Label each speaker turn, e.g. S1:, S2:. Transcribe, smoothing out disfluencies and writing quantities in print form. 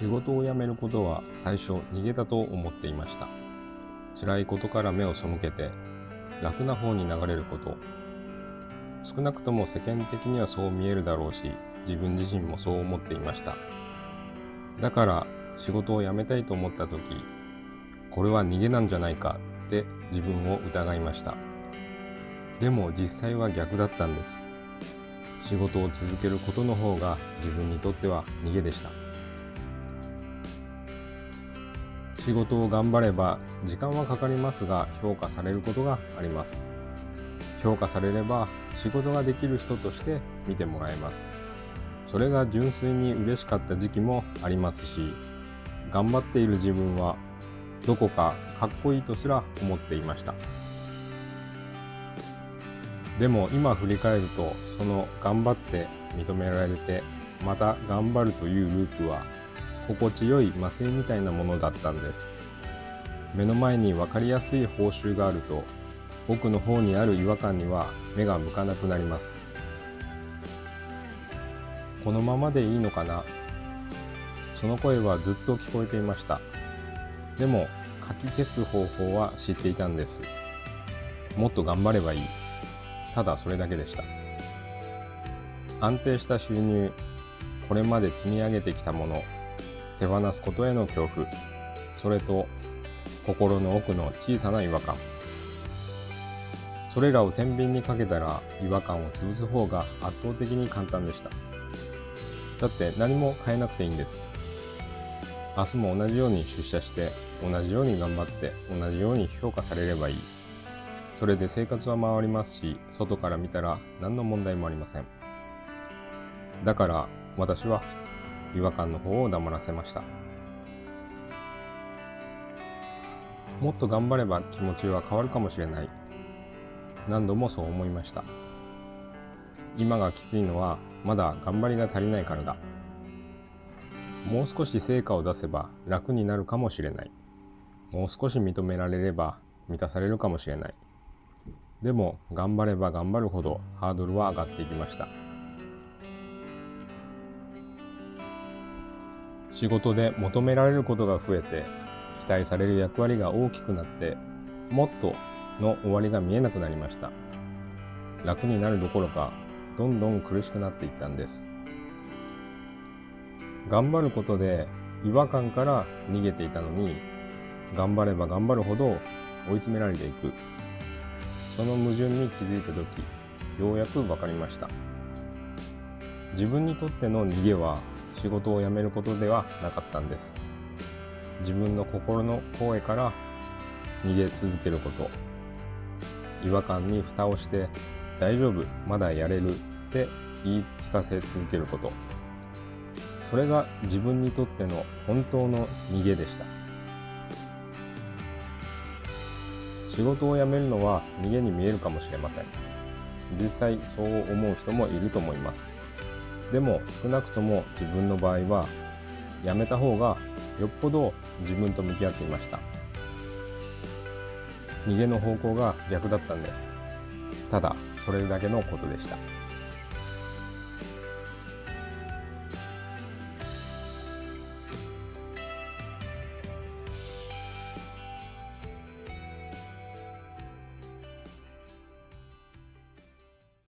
S1: 仕事を辞めることは最初逃げだと思っていました。辛いことから目を背けて楽な方に流れること。少なくとも世間的にはそう見えるだろうし、自分自身もそう思っていました。だから仕事を辞めたいと思った時、これは逃げなんじゃないかって自分を疑いました。でも実際は逆だったんです。仕事を続けることの方が自分にとっては逃げでした。仕事を頑張れば時間はかかりますが評価されることがあります。評価されれば仕事ができる人として見てもらえます。それが純粋に嬉しかった時期もありますし、頑張っている自分はどこかかっこいいとすら思っていました。でも今振り返ると、その頑張って認められてまた頑張るというループは心地よい麻酔みたいなものだったんです。目の前に分かりやすい報酬があると、奥の方にある違和感には目が向かなくなります。このままでいいのかな。その声はずっと聞こえていました。でも書き消す方法は知っていたんです。もっと頑張ればいい。ただそれだけでした。安定した収入、これまで積み上げてきたもの、手放すことへの恐怖、それと心の奥の小さな違和感。それらを天秤にかけたら違和感を潰す方が圧倒的に簡単でした。だって何も変えなくていいんです。明日も同じように出社して、同じように頑張って、同じように評価されればいい。それで生活は回りますし、外から見たら何の問題もありません。だから私は違和感の方を黙らせました。もっと頑張れば気持ちは変わるかもしれない。何度もそう思いました。今がきついのはまだ頑張りが足りないからだ。もう少し成果を出せば楽になるかもしれない。もう少し認められれば満たされるかもしれない。でも頑張れば頑張るほどハードルは上がっていきました。仕事で求められることが増えて、期待される役割が大きくなって、もっとの終わりが見えなくなりました。楽になるどころか、どんどん苦しくなっていったんです。頑張ることで違和感から逃げていたのに、頑張れば頑張るほど追い詰められていく。その矛盾に気づいたとき、ようやく分かりました。自分にとっての逃げは仕事を辞めることではなかったんです。自分の心の声から逃げ続けること。違和感に蓋をして大丈夫、まだやれるって言い聞かせ続けること。それが自分にとっての本当の逃げでした。仕事を辞めるのは逃げに見えるかもしれません。実際そう思う人もいると思います。でも少なくとも自分の場合は辞めた方がよっぽど自分と向き合っていました。逃げの方向が逆だったんです。ただそれだけのことでした。